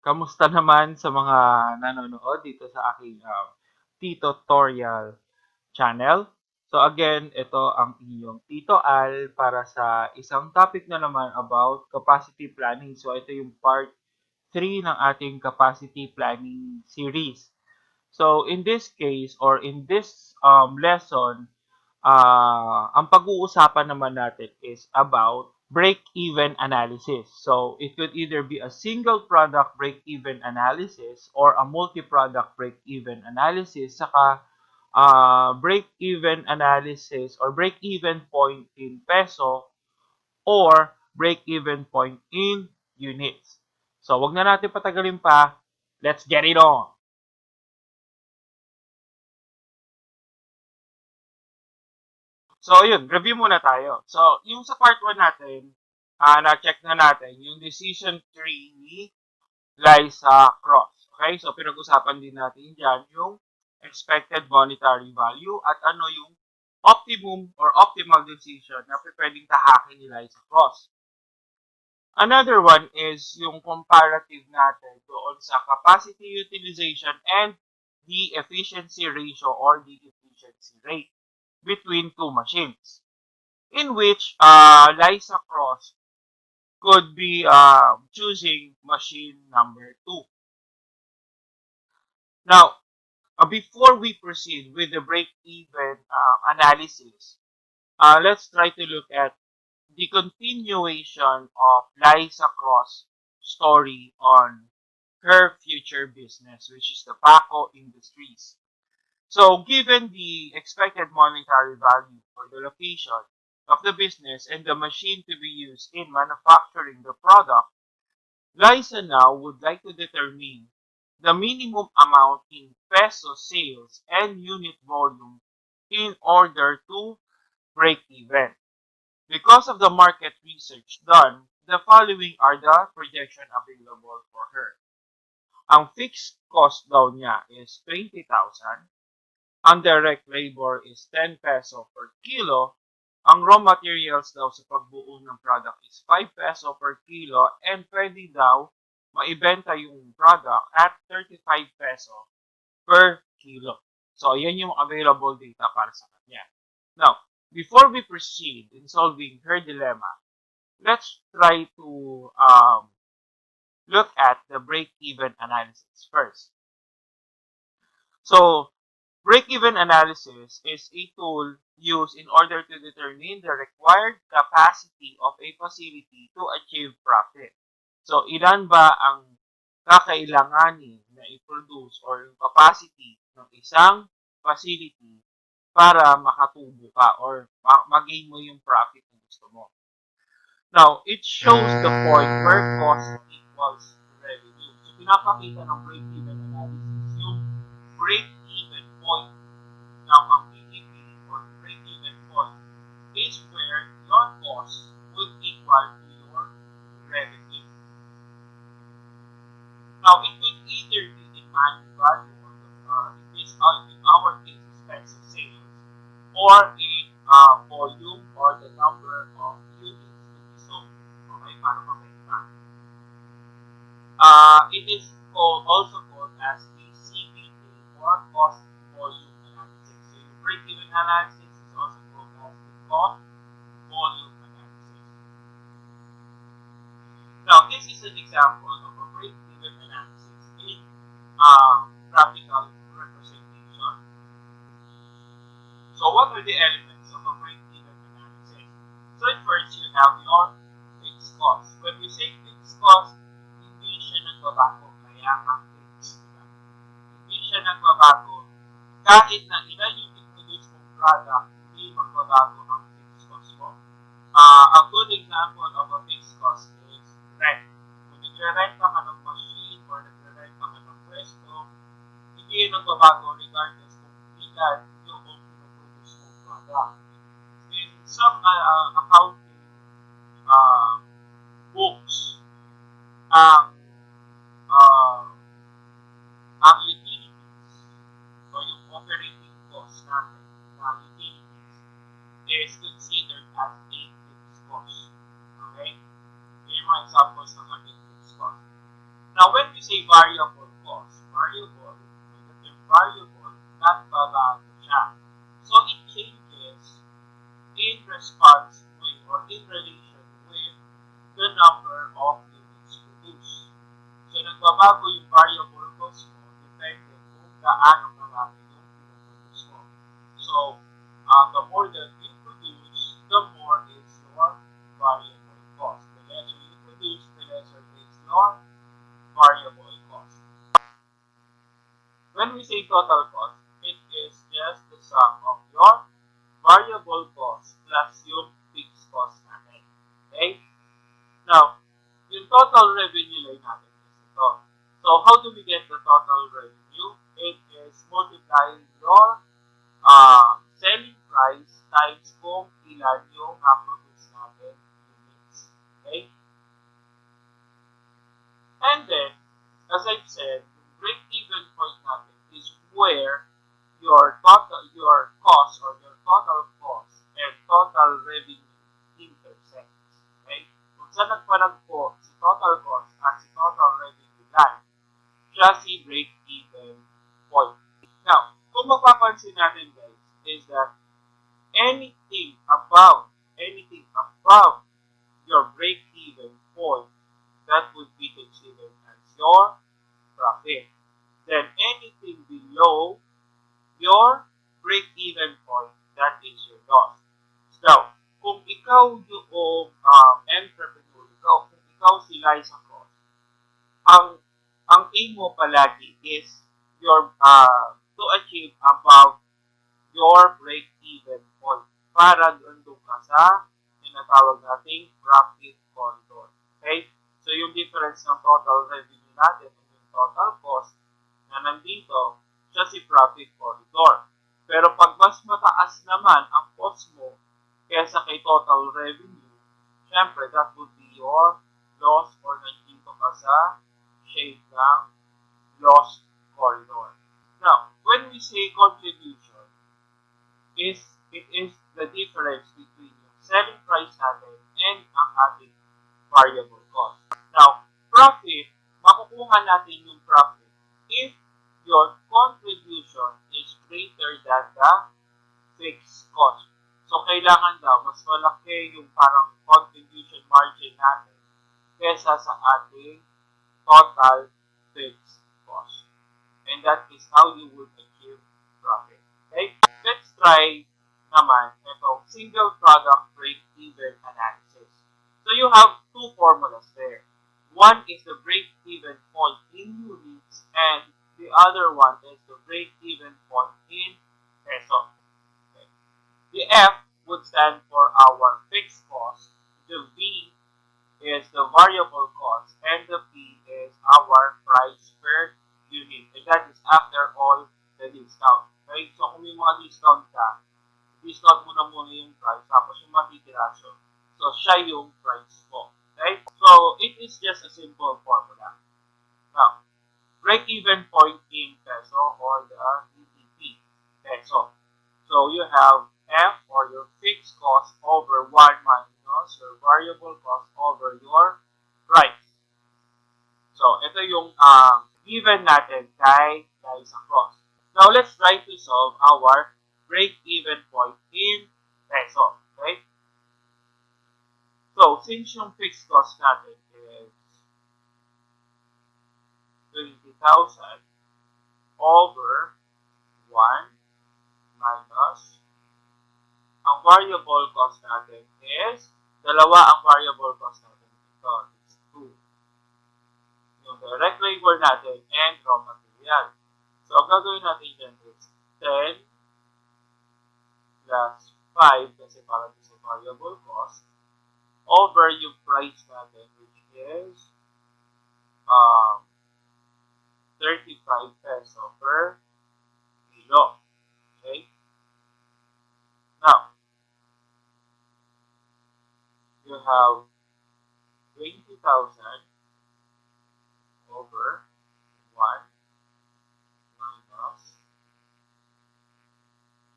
Kamusta naman sa mga nanonood dito sa aking Tito-riAL channel? So again, ito ang inyong Tito-al para sa isang topic na naman about capacity planning. So ito yung part 3 ng ating capacity planning series. So in this case or in this lesson, ang pag-uusapan naman natin is about break-even analysis. So, it could either be a single product break-even analysis or a multi-product break-even analysis, saka break-even analysis or break-even point in peso or break-even point in units. So, wag na natin patagalin pa. Let's get it on! So, yun, review muna tayo. So, yung sa part 1 natin, na-check na natin yung decision tree ni Liza Cross. Okay? So, pinag-usapan din natin dyan yung expected monetary value at ano yung optimum or optimal decision na pwedeng tahakin ni Liza Cross. Another one is yung comparative natin doon sa capacity utilization and the efficiency ratio or the efficiency rate between two machines, in which Liza Cross could be choosing machine number 2. Now, before we proceed with the break-even analysis, let's try to look at the continuation of Liza Cross' story on her future business, which is the Paco Industries. So, given the expected monetary value for the location of the business and the machine to be used in manufacturing the product, Liza now would like to determine the minimum amount in peso sales and unit volume in order to break even. Because of the market research done, the following are the projection available for her. Ang fixed cost daw niya is 20,000. Ang direct labor is 10 peso per kilo. Ang raw materials daw sa pagbuo ng product is 5 peso per kilo and pwede daw maibenta yung product at 35 peso per kilo. So, yan yung available data para sa kanya. Now, before we proceed in solving her dilemma, let's try to look at the break-even analysis first. So, break-even analysis is a tool used in order to determine the required capacity of a facility to achieve profit. So, ilan ba ang kakailanganin na i-produce or yung capacity ng isang facility para makatubo ka or mag-gain mo yung profit na gusto mo. Now, it shows the point where cost equals revenue. So, pinapakita ng break-even analysis yung break-even point. Now, ang PEP or break-even point is where your cost would equal to your revenue. Now, it could either be in money value or in our case, expense of sales, or in volume or the number of units to be sold. Okay, para mabenta. It is also called as the CVA or cost volume analysis. So, the break-even analysis is also called as the cost volume analysis. Now, this is an example of a break-even analysis in graphical representation. So, what are the elements of a break-even analysis? So, at first, you have your fixed cost. When we say fixed cost, hindi siya nagbabago. Kaya ang fixed, diba? Hindi siya nagbabago. Kahit na ilan yung i-produce mong product, hindi magbabago ang fixed cost mo. A good example of a fixed cost is rent. Kung nagre-rent ka ng machine or nagre-rent ka ng pwesto, hindi yun nagbabago regardless kung ilan yung i-produce mong product. In some accounting books, ang utilities o yung operating cost natin na utilities is considered as a fixed cost. Okay? Yung mga examples ng ating fixed cost. Now, when we say variable cost, variable, nagbabago siya. So it changes in response with or in relation with the number of units produced. So nagbabago yung variable cost mo depende kung gaano marami yung pinoproduce mo. So the more that you produce, the more is your variable cost. The lesser you produce, the lesser is your variable cost. When we say total cost, it is just the sum of your variable cost plus yung fixed cost natin. Okay? Now, yung total revenue line natin is ito. So, how do we get the total revenue? It is multiplying your selling price times kung ilan yung na-produce natin units. Okay? And then, as I've said, yung break-even point natin is where your cost or your total cost and total revenue intersects. Okay? Kung saan nagparagpo si total cost at si total revenue line, siya si break-even point. Now, kung mapapansin natin guys, is that anything above your break-even point, that would be considered as your profit. Then anything below your break-even point, that is your loss. So, kung ikaw yung entrepreneur, kung ikaw si Liza Cross, ang aim mo palagi is your to achieve above your break-even point para doon ka sa tinatawag nating profit corridor. Okay? So, yung difference ng total revenue natin and yung total cost na nandito, siya si profit corridor. Pero pag mas mataas naman ang cost mo kaysa kay total revenue, syempre, that would be your loss or nandito ka sa shade ng loss corridor. Now, when we say contribution, it is the difference between yung selling price natin and ang ating variable cost. Now, profit, makukuha natin yung profit if your contribution is greater than the fixed cost. So, kailangan daw mas malaki yung parang contribution margin natin kesa sa ating total fixed cost. And that is how you would achieve profit. Okay? Let's try naman itong single product break-even analysis. So you have two formulas there. One is the break-even point in units and the other one is the break-even point in peso. Okay. The F would stand for our fixed cost, the V is the variable cost, and the P is our price per unit. And that is after all the discount. Okay? So kung may mga discount ka, discount mo na muna yung price, tapos yung matitira siya. So siya yung price mo. Okay? So it is just a simple formula. Now, break-even point in peso or the BTP peso. So you have F or your fixed cost over 1 minus your variable cost over your price. So ito yung given natin kay Liza Cross. Now let's try to solve our break-even point in peso. Okay? So since yung fixed cost natin is 20,000 over 1 minus ang variable cost natin is dalawa ang variable cost natin dito. It's 2. Yung direct labor natin and raw material. So, ang gagawin natin dyan is 10 plus 5 kasi para sa variable cost over yung price natin which is 35 peso per kilo. Okay? Now, you have 20,000 over 1 minus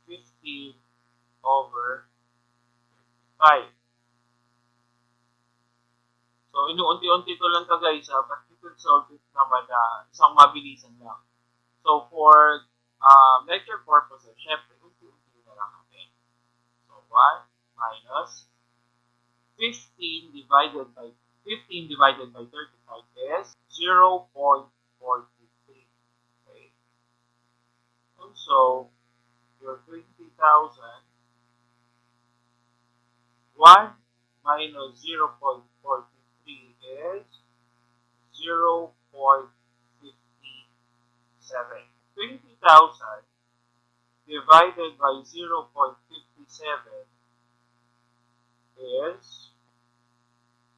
15 over 5. So So, inuunti-unti ko lang to guys, but we could solve it naman na isang mabilisan lang. So, for lecture purposes, syempre, unti-unti na lang natin. So, 1 minus 15 divided by 35 is 0.43. Okay. Also, your 20,000, 1 minus 0.43 is 0.57. 20,000 divided by 0.57 is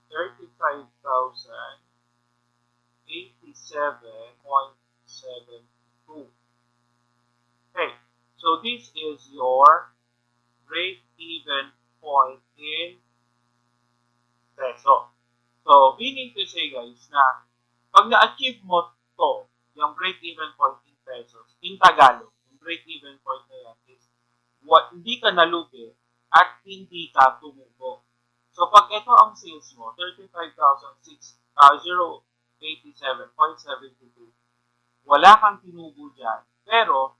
35,087.72. Okay, so this is your break-even point in peso. So, meaning to say guys na pag na-achieve mo to, yung break-even point in pesos, in Tagalog, yung break-even point na yan is hindi ka nalugi at hindi ka tumubo. So, pag ito ang sales mo, 35,087.72, wala kang tinubo dyan, pero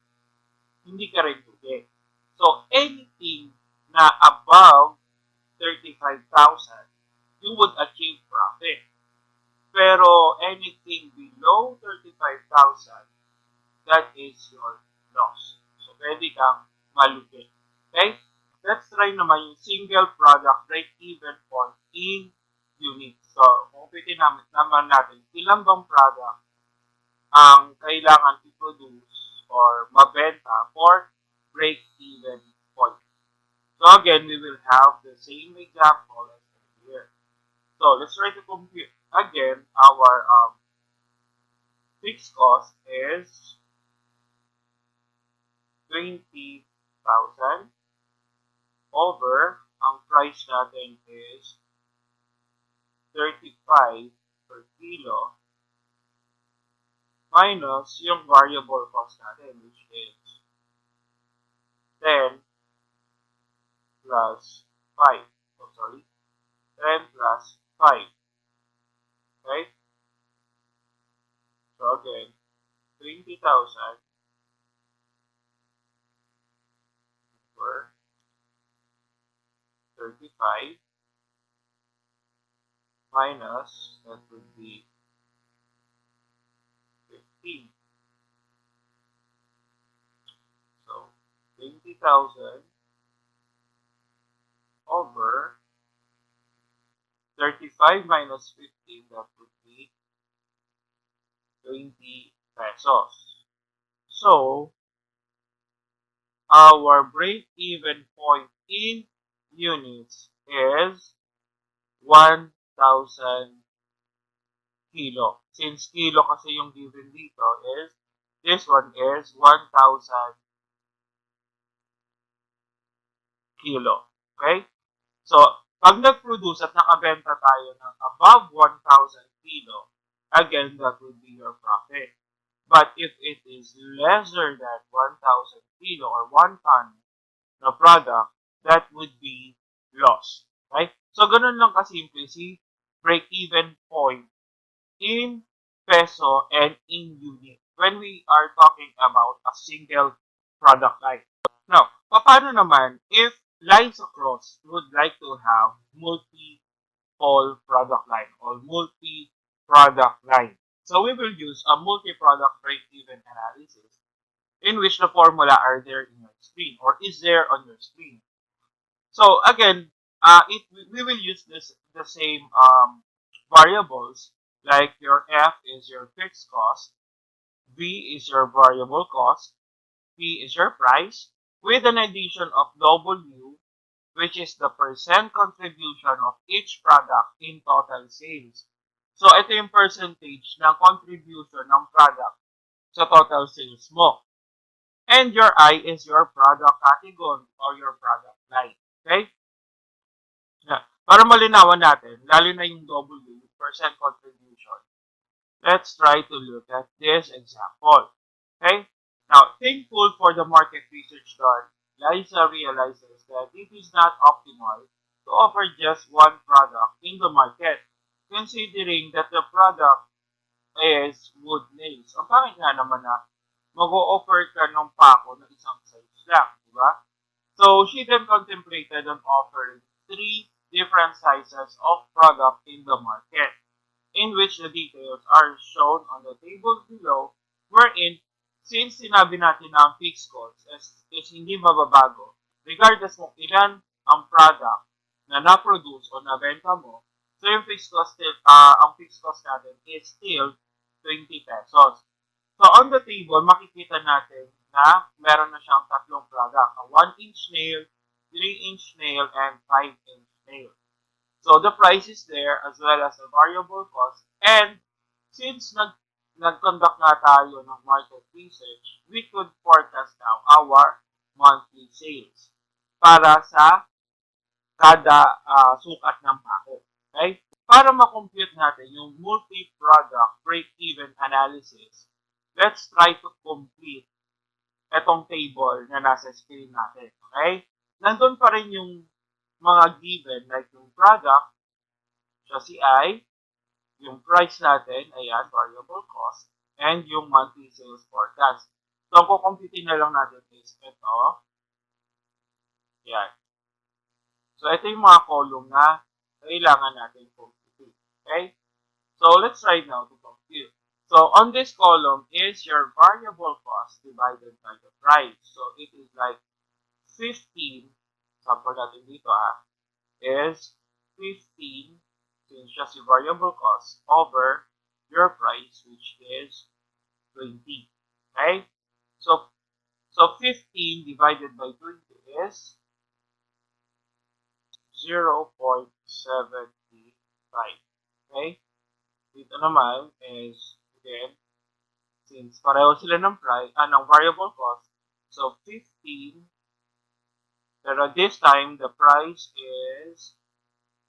hindi ka rin lugi. So, anything na above 35,000, you would achieve profit. Pero anything below 35,000, that is your loss. So, pwede kang malugi. Okay? Let's try naman yung single product break-even point in units. So, kumpitin naman natin, ilang bang product ang kailangan i-produce or mabenta for break-even point. So, again, we will have the same example as here. So, let's try to compute. Again, our fixed cost is 20,000 over, ang price natin is 35 per kilo minus yung variable cost natin, which is 10 plus 5. Oh, sorry. 10 plus 5. Okay? So again, 20,000 over 35 minus, that would be 15. So, 20,000 over 35 minus 15, that would be 20 pesos. So, our break-even point in units is 1,000 kilo. Since kilo kasi yung given dito is, this one is 1,000 kilo. Okay? So, pag nag-produce at nakabenta tayo ng above 1,000 kilo, again, that would be your profit. But if it is lesser than 1,000 kilo or 1 ton na product, that would be loss. Right? So, ganun lang kasimple si break-even point in peso and in unit when we are talking about a single product line. Now, paano naman if lines across would like to have multiple product line or multi-product line? So we will use a multi-product break-even analysis in which the formula are there in your screen or is there on your screen. So again, we will use the same variables, like your F is your fixed cost, V is your variable cost, P is your price, with an addition of W, which is the percent contribution of each product in total sales. So, ito yung percentage ng contribution ng product sa total sales mo. And your I is your product category or your product line. Okay? Para malinawan natin, lalo na yung W, percent contribution, let's try to look at this example. Okay? Now, thankful for the market research done, Liza realizes that it is not optimal to offer just one product in the market. considering that the product is wood nails. Ang pangit nga naman na mag-o-offer ka ng pako ng isang size lang, di ba? So, she then contemplated on offering 3 different sizes of product in the market, in which the details are shown on the table below, wherein, since sinabi natin na ang fixed cost is hindi mababago, regardless kung ilan ang product na na-produce o na-benta mo, so yung ang fixed cost natin is still 20 pesos. So, on the table, makikita natin na meron na siyang tatlong product. A 1-inch nail, 3-inch nail, and 5-inch nail. So, the price is there as well as the variable cost. And since nag-conduct na tayo ng market research, we could forecast now our monthly sales para sa kada sukat ng pako. Okay? Para ma-compute natin yung multi-product break-even analysis, let's try to complete itong table na nasa screen natin. Okay? Nandun pa rin yung mga given like yung product, siya si I, yung price natin, ayan, variable cost, and yung monthly sales forecast. So, ang kukumputin na lang natin is ito. Ayan. So, ito yung mga column na kailangan natin compute. Okay? So, let's try now to compute. So, on this column is your variable cost divided by the price. So, it is like 15, sample natin dito is 15, since just your variable cost, over your price, which is 20. Okay? So 15 divided by 20 is 0.75. Okay? Dito naman is, again, since pareho sila ng price, ng variable cost, so 15, pero this time, the price is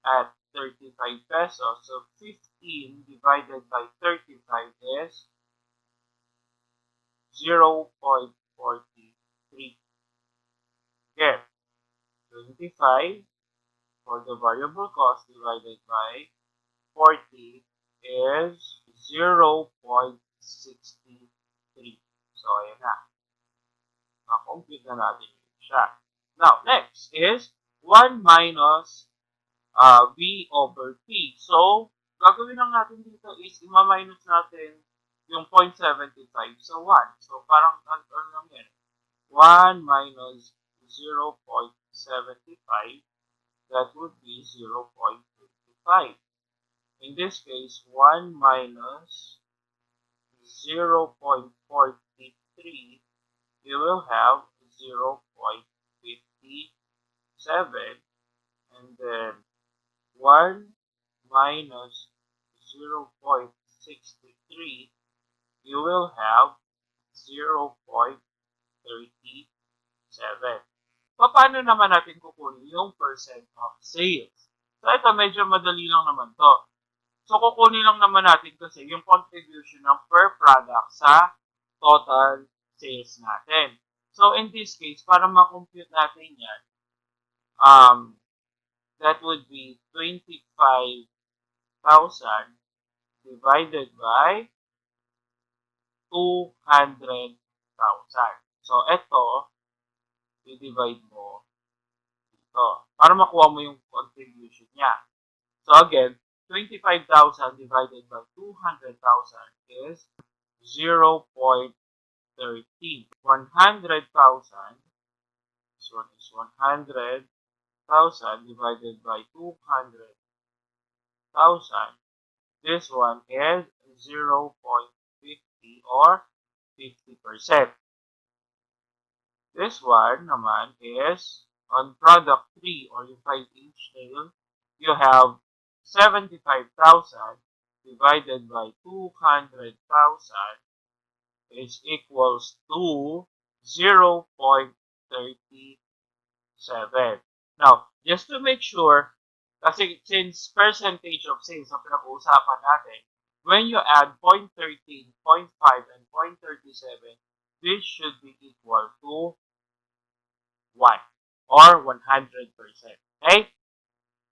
at 35 pesos. So 15 divided by 35 is 0.43. Again, 25 for the variable cost divided by 40 is 0.63. So, ayan na. Na-compute na natin siya. Now, next is 1 minus V over P. So, gagawin lang natin dito is ima-minus natin yung 0.75 sa 1. So, parang ano lang yan. 1 minus 0.75, that would be 0.25. In this case, 1 minus 0.43, you will have 0.57, and then 1 minus 0.63, you will have 0.37. Paano naman natin kukunin yung percent of sales? So, ito medyo madali lang naman to. So, kukunin lang naman natin kasi yung contribution ng per product sa total sales natin. So, in this case, para ma-compute natin yan, that would be 25,000 divided by 200,000. So, ito, i-divide mo dito para makuha mo yung contribution niya. So, again, 25,000 divided by 200,000 is 0.13. 100,000, this one is 100,000 divided by 200,000. This one is 0.50 or 50%. This one naman is on product 3 or yung 5-inch nail, you have 75,000 divided by 200,000 is equals to 0.37. Now, just to make sure, kasi since percentage of sales ang pinag-uusapan natin, when you add 0.13, 0.5, and 0.37, this should be equal to 1 or 100%. Okay?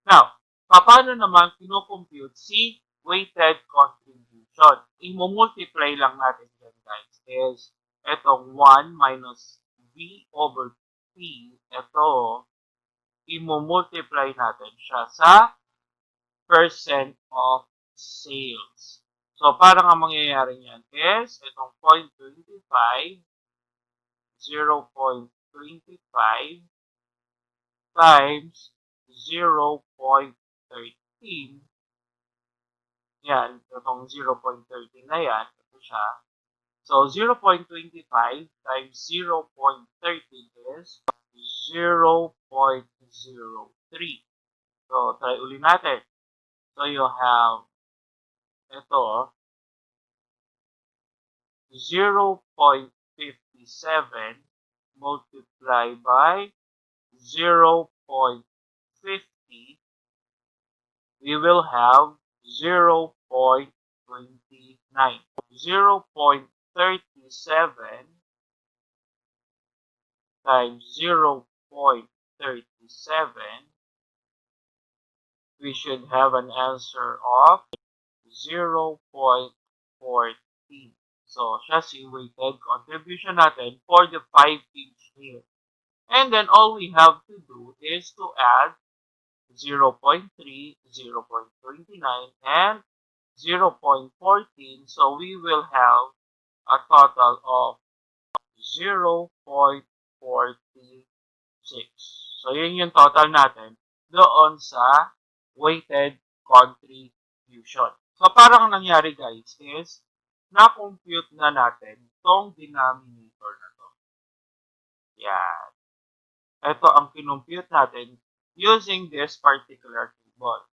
Now, paano naman kinocompute si weighted contribution. I-multiply lang natin yan, guys, is itong 1 minus V over P, ito, i-multiply natin siya sa percent of sales. So, parang ang mangyayari niyan is itong 0.25, 0.25 times 0.13. Yan, itong 0.13 na yan, ito siya. So, 0.25 times 0.13 is 0.03. So, try uli natin. So, you have ito, 0.57 multiplied by 0.50, we will have 0.29. 0.37 times 0.37, we should have an answer of 0.14. So, siya si weighted contribution natin for the 5-inch nail. And then, all we have to do is to add 0.3, 0.29, and 0.14. So, we will have a total of 0.46. So, yun yung total natin doon sa weighted contribution. So, parang nangyari, guys, is na-compute na natin tong denominator na to. Yan. Ito ang kinumpute natin using this particular table.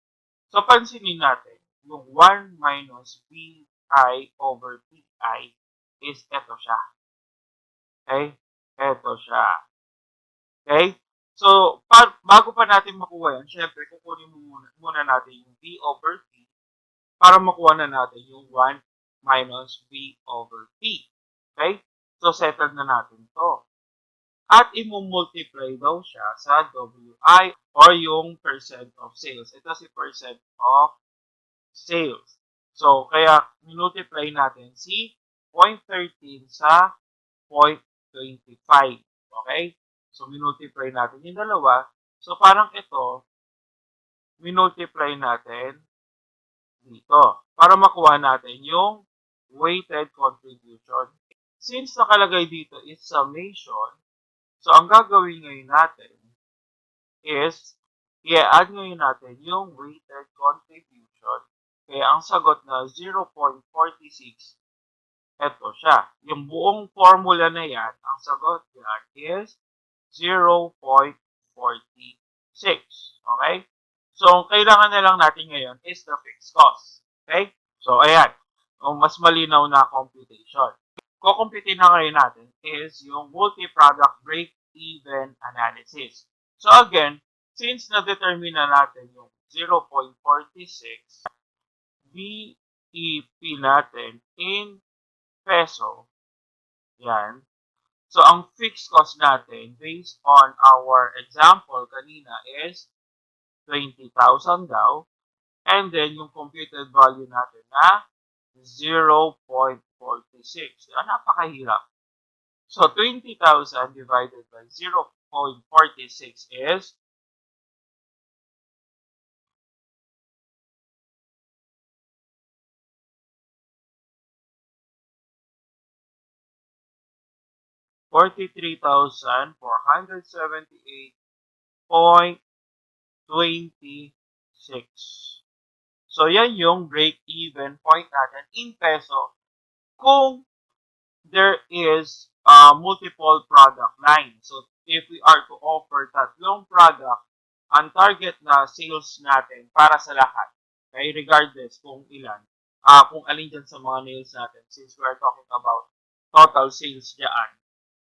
So, pansinin natin, yung 1 minus BI over PI is ito siya. Okay? Ito siya. Okay? So, bago pa natin makuha yan, syempre, kukunin muna natin yung B over P para makuha na natin yung 1 minus B over P. Okay? So, settled na natin to. At i-multiply daw siya sa WI or yung percent of sales. Ito si percent of sales. So, kaya multiply natin si 0.13 sa 0.25. Okay? So, minultiply natin yung dalawa. So, parang ito, minultiply natin dito para makuha natin yung weighted contribution. Since nakalagay dito is summation, so ang gagawin ngayon natin is i-add ngayon natin yung weighted contribution. Kaya ang sagot na 0.46, ito siya. Yung buong formula na yan, ang sagot yan is 0.46. Okay? So, kailangan na lang natin ngayon is the fixed cost. Okay? So, ayan. Mas malinaw na computation. Kukumpitin na ngayon natin is yung multi-product break-even analysis. So, again, since na-determine na natin yung 0.46, BEP natin in peso, yan. So, ang fixed cost natin based on our example kanina is 20,000 daw. And then, yung computed value natin na 0.46. Napakahirap. So, 20,000 divided by 0.46 is 43,478.26. So, yan yung break-even point natin in peso kung there is multiple product line. So, if we are to offer tatlong product, ang target na sales natin para sa lahat, okay, regardless kung ilan, kung alin dyan sa mga nails natin, since we are talking about total sales dyan,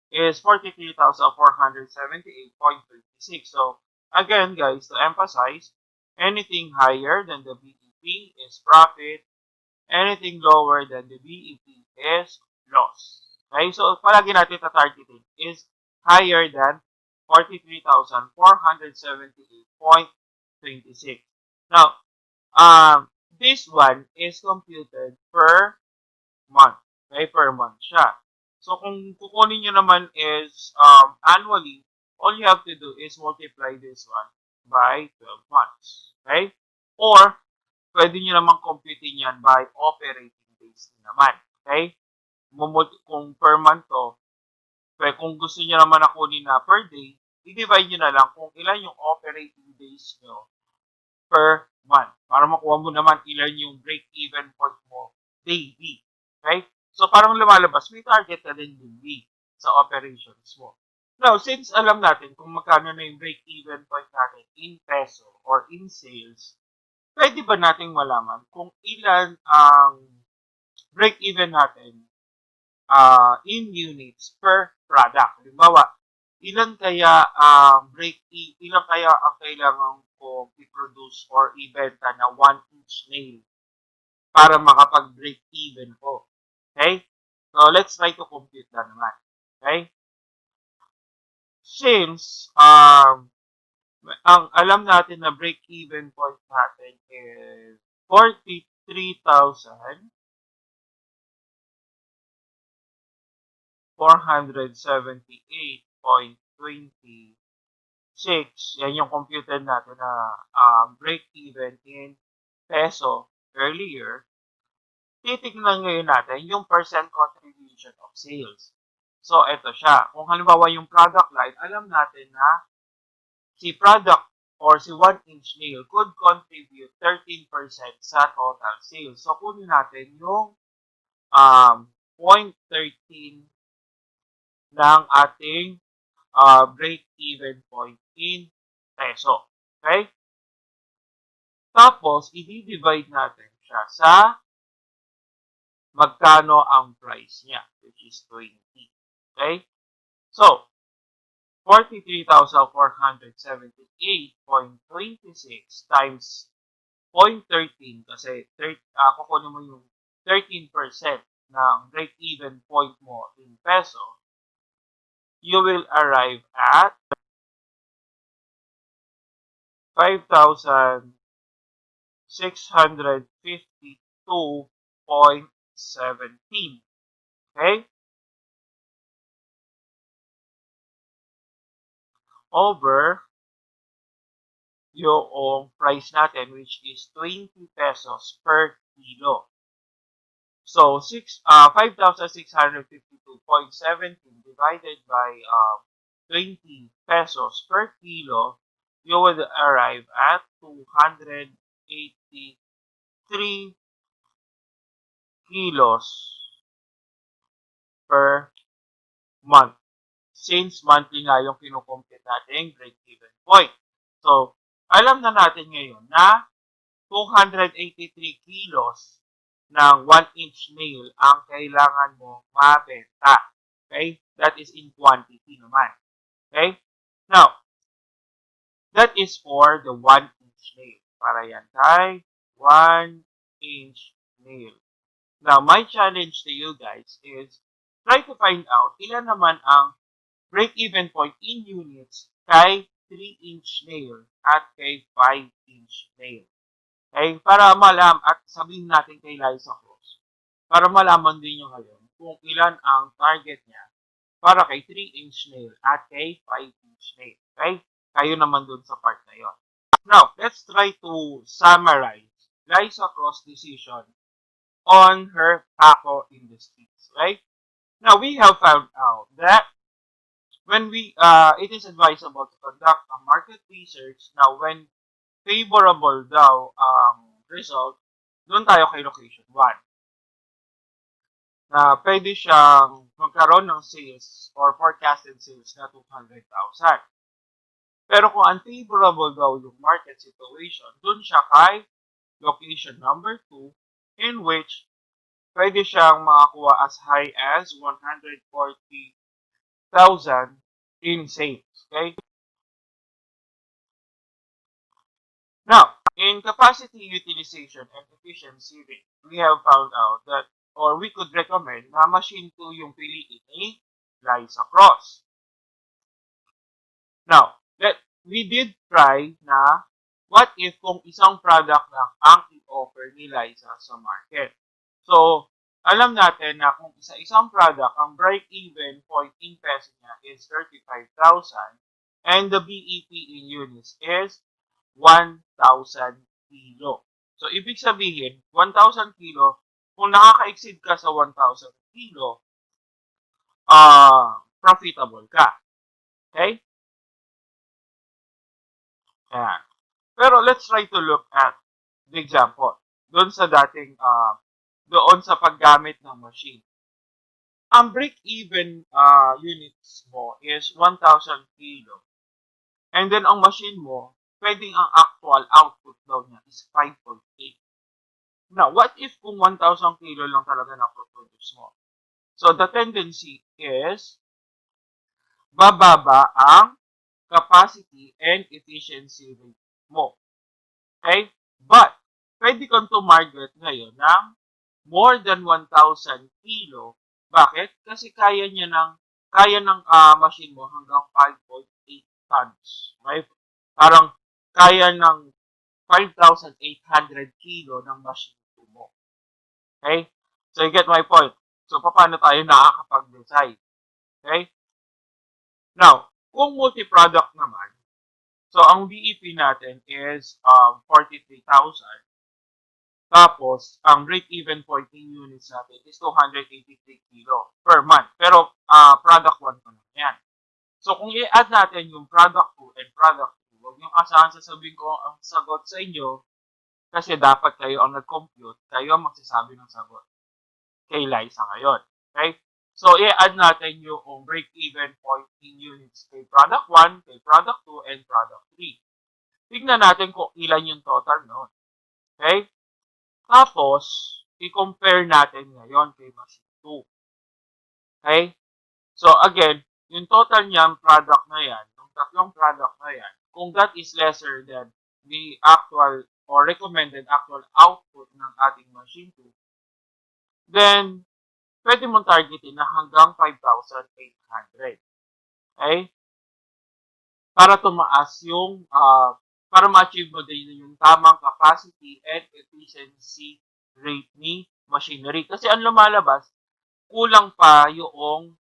is 43,478.26. So, again, guys, to emphasize, anything higher than the BEP is profit. Anything lower than the BEP is loss. Okay? So, palagi natin tatargeting is higher than 43,478.26. Now, this one is computed per month. Okay, per month siya. So, kung kukunin nyo naman is annually, all you have to do is multiply this one by 12 months. Okay? Or, pwede nyo naman computing yan by operating days naman. Okay? Kung per month to, kung gusto nyo naman na kunin na per day, i-divide nyo na lang kung ilan yung operating days nyo per month. Para makuha mo naman ilan yung break-even point mo daily. Okay? So, parang lumalabas, may target na din daily sa operations mo. Now, since alam natin kung magkano na yung break-even point natin in peso or in sales, pwede ba nating malaman kung ilan ang break-even natin in units per product? Halimbawa, ilan kaya ang kailangan ko i-produce or ibenta na 1-inch nail para makapag-break even ko? Okay? So, let's try to compute na naman. Okay? Since, ang alam natin na break-even point natin is 43,478.26. Yan yung computed natin na break-even in peso earlier. Titignan ngayon natin yung percent contribution of sales. So, ito siya. Kung halimbawa yung product line, alam natin na si product or si 1-inch nail could contribute 13% sa total sales. So, kunin natin yung 0.13 ng ating break-even point in peso. Okay? Tapos, i-divide natin siya sa magkano ang price niya, which is 20. Okay? So, 43,478.26 times 0.13 kasi kukunin mo yung 13% ng break-even point mo in peso, you will arrive at 5,652.17. Okay? Over yung price natin, which is 20 pesos per kilo. So, 5,652.17 divided by 20 pesos per kilo, you would arrive at 283 kilos per month. Since monthly nga yung kinukompute natin break-even point. So, alam na natin ngayon na 283 kilos ng 1-inch nail ang kailangan mo mabenta. Okay? That is in quantity naman. Okay? Now, that is for the 1-inch nail. Para yan kay 1-inch nail. Now, my challenge to you guys is try to find out ilan naman ang break-even point in units kay 3-inch nail at kay 5-inch nail. Okay? Para at sabihin natin kay Liza Cruz, para malaman din nyo ngayon kung ilan ang target niya para kay 3-inch nail at kay 5-inch nail. Okay? Kayo naman dun sa part na yon. Now, let's try to summarize Liza Cruz decision on her taco industries. Right? Now, we have found out that when it is advisable to conduct a market research. Now, when favorable daw ang result, doon tayo kay location 1. Na pwede siyang magkaroon ng sales or forecasted sales na 200,000. Pero kung unfavorable daw yung market situation, doon siya kay location number 2, in which pwede siyang makakuha as high as 140,000 in sales. Okay? Now, in capacity utilization and efficiency rate, we have found out that, or we could recommend na machine 2 yung piliin ni Liza Cross. Now, we did try na what if kung isang product lang ang i-offer ino-offer ni Liza sa market. So, alam natin na kung isang product, ang break-even point in peso niya is 35,000 and the BEP in units is 1,000 kilo. So, ibig sabihin, 1,000 kilo, kung nakaka-exceed ka sa 1,000 kilo, profitable ka. Okay? Ayan. Pero let's try to look at the example. Doon sa dating, doon sa paggamit ng machine. Ang break-even units mo is 1,000 kilo. And then ang machine mo, pwedeng ang actual output daw niya is 5.8. Now, what if kung 1,000 kilo lang talaga na-produce mo? So, the tendency is bababa ang capacity and efficiency rate mo. Okay? But, pwede kang to-market ngayon ng more than 1,000 kilo. Bakit? Kasi kaya ng machine mo hanggang 5.8 tons. Okay? Parang kaya ng 5,800 kilo ng machine mo. Okay? So, you get my point. So, paano tayo nakakapag-decide? Okay? Now, kung multi-product naman, so ang BEP natin is 43,000. Tapos, ang break-even point in units natin is 283 kilo per month. Pero, product 1 pa lang yan. So, kung i-add natin yung product 2 and product 2, huwag niyong asahan sasabihin ko ang sagot sa inyo kasi dapat kayo ang nag-compute, kayo ang magsasabi ng sagot kay Liza ngayon. Okay? So, i-add natin yung break-even point in units kay product 1, kay product 2, and product 3. Tignan natin kung ilan yung total noon. Okay? Tapos, i-compare natin ngayon kay machine 2. Okay? So, again, yung total niyang product na yan, yung tatlong product na yan, kung that is lesser than the actual or recommended actual output ng ating machine 2, then, pwede mong targetin na hanggang 5,800. Okay? Para tumaas yung, para ma-achieve mo din yung tamang capacity and efficiency rate ni machinery. Kasi ang lumalabas, kulang pa yung,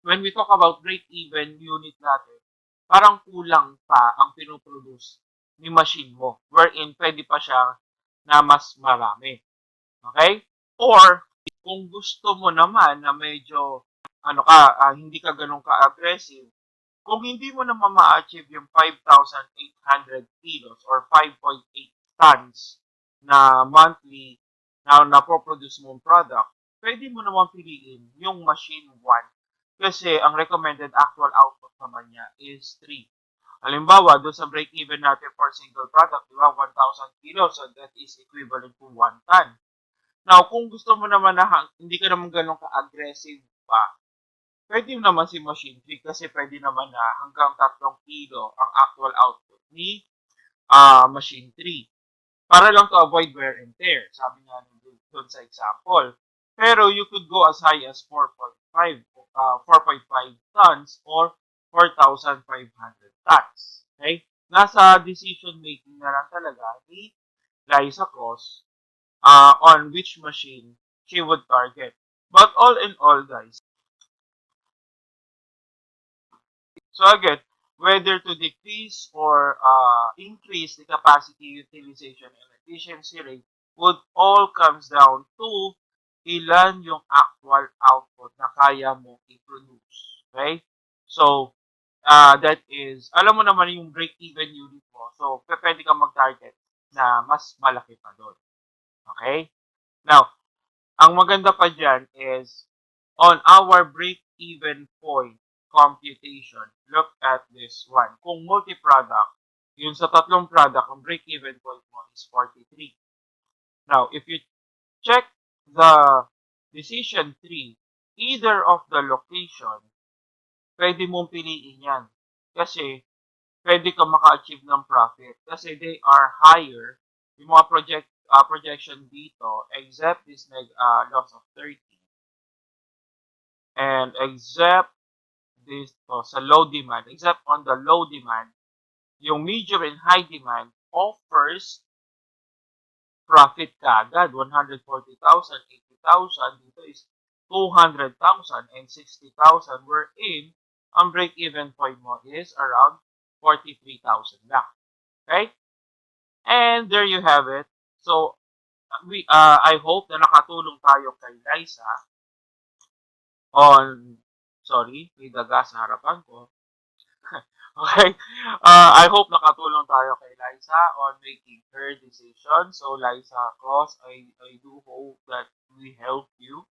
when we talk about break-even unit natin, parang kulang pa ang pinoproduce ni machine mo, wherein pwede pa siya na mas marami. Okay? Or, kung gusto mo naman na medyo, hindi ka ganun ka-aggressive, kung hindi mo naman ma-achieve yung 5,800 kilos or 5.8 tons na monthly na napoproduce mong product, pwede mo naman piliin yung machine 1 kasi ang recommended actual output naman niya is 3. Halimbawa, doon sa break-even natin for single product, di ba, 1,000 kilos, so that is equivalent to 1 ton. Now, kung gusto mo naman na hindi ka naman ganun ka-aggressive pa, pwede naman si machine 3 kasi pwede naman na hanggang 3 kilo ang actual output ni machine 3. Para lang to avoid wear and tear, sabi nga doon sa example. Pero you could go as high as 4.5 tons or 4,500 tons. Okay? Nasa decision making na lang talaga ni Liza Cross on which machine she would target. But all in all, guys, so again, whether to decrease or increase the capacity utilization and efficiency rate would all comes down to ilan yung actual output na kaya mo i-produce. Okay? So, that is, alam mo naman yung break-even unit mo. So, pwede kang mag-target na mas malaki pa doon. Okay? Now, ang maganda pa dyan is, on our break-even point computation, look at this one. Kung multi-product, yun sa tatlong product, ang break-even point mo is 43. Now, if you check the decision 3, either of the location, pwede mong piliin yan. Kasi, pwede ka maka-achieve ng profit. Kasi they are higher. Yung mga projection dito, except this loss of 30. And except this sa low demand, except on the low demand, yung medium and high demand offers profit ka agad, 140,000, 80,000, dito is 200,000 and 60,000, wherein ang break-even point mo is around 43,000 lang. Okay? And there you have it. So, I hope na nakatulong tayo kay Liza on, sorry, may daga sa harapan ko. Okay? I hope nakatulong tayo kay Liza on making her decision. So, Liza Cross, I do hope that we help you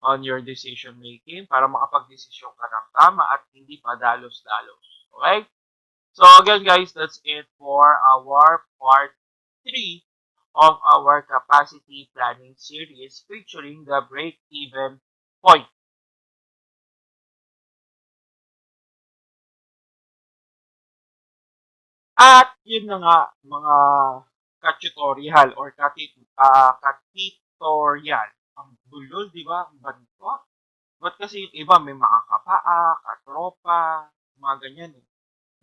on your decision making para makapag-desisyon ka ng tama at hindi padalos-dalos. Okay? So, again, guys, that's it for our part 3 of our capacity planning series featuring the break-even point. At yun na nga, mga ka-tutorial or ka-tutorial. Ang bulol, di ba? Ang banto. Ba't kasi yung iba may mga kapaa, katropa, mga ganyan eh.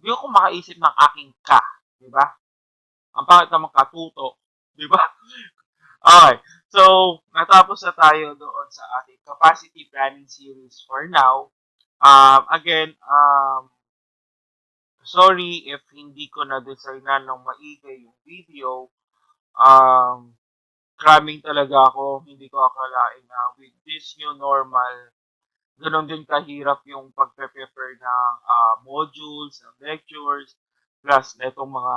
Hindi ako makaisip ng aking ka, di ba? Ang pangit naman katuto, di ba? Okay. So, natapos na tayo doon sa ating capacity planning series for now. Again, sorry if hindi ko na-designan ng maigi yung video. Cramming talaga ako. Hindi ko akalain na with this new normal, ganun din kahirap yung pagpe-prepare ng modules, ng lectures, plus na itong mga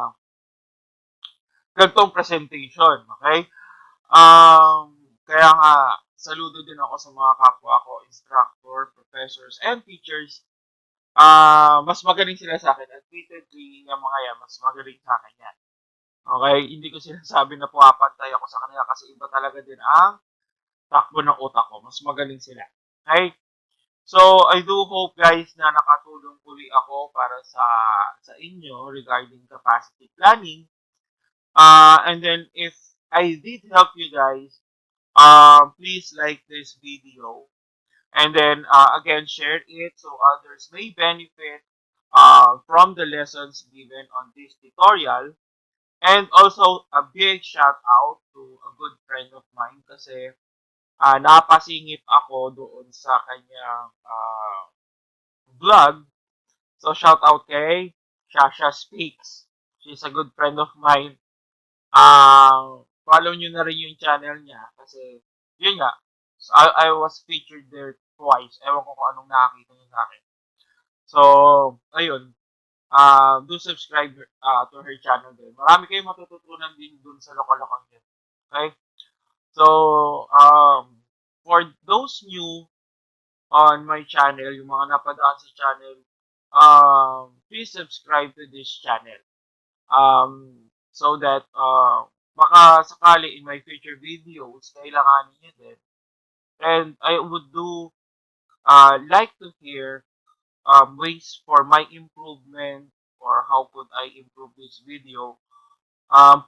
gantong presentation. Okay? Kaya nga, saludo din ako sa mga kapwa ko, instructor, professors, and teachers. Mas magaling sila sa akin. Admittedly, yung mga yan, mas magaling sa akin yan. Okay? Hindi ko sinasabi na pumapantay ako sa kanila kasi iba talaga din ang takbo ng utak ko. Mas magaling sila. Okay? So, I do hope guys na nakatulong uli ako para sa inyo regarding capacity planning. And then if I did help you guys, please like this video. And then again, share it so others may benefit from the lessons given on this tutorial. And also, a big shout out to a good friend of mine kasi napasingit ako doon sa kanyang vlog. So, shout out kay Shasha Speaks. She's a good friend of mine. Follow nyo na rin yung channel niya kasi, yun nga, I was featured there twice. Ewan ko kung anong nakakita niyo sa akin. So, ayun. Do subscribe to her channel din. Marami kayong matututunan din dun sa lokal-lokal niya. Okay? So, for those new on my channel, yung mga napadaan sa channel, please subscribe to this channel. So that baka sakali in my future videos, kailangan niyo din. And I would do like to hear ways for my improvement or how could I improve this video.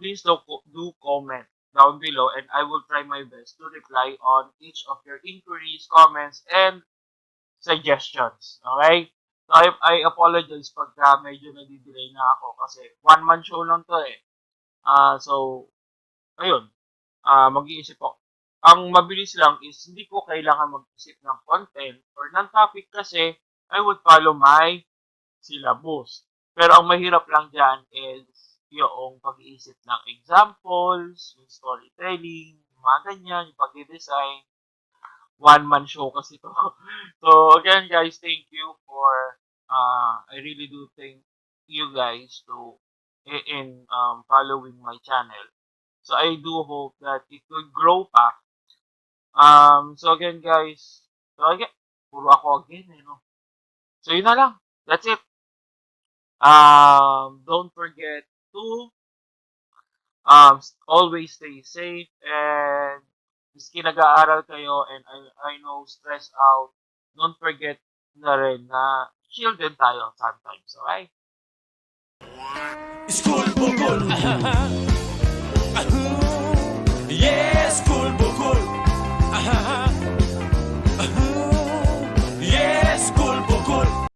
Please do comment down below and I will try my best to reply on each of your inquiries, comments, and suggestions. Okay? So I apologize pagka medyo nadidelay na ako kasi one-man show lang to eh. So, ayun. Mag-iisip ako. Ang mabilis lang is hindi ko kailangan mag-isip ng content or ng topic kasi I would follow my syllabus. Pero ang mahirap lang dyan is yung pag-iisip ng examples, yung storytelling, yung mga ganyan, yung pag-design. One-man show kasi to. So, again, guys, thank you for, I really do thank you guys to in following my channel. So, I do hope that it will grow pa. So, again, guys, so, again, puro ako again, no? So, yun na lang. That's it. Don't forget to always stay safe and miski nag-aaral kayo and I know stress out, don't forget na rin na chill din tayo sometimes, okay? Iskul Bukol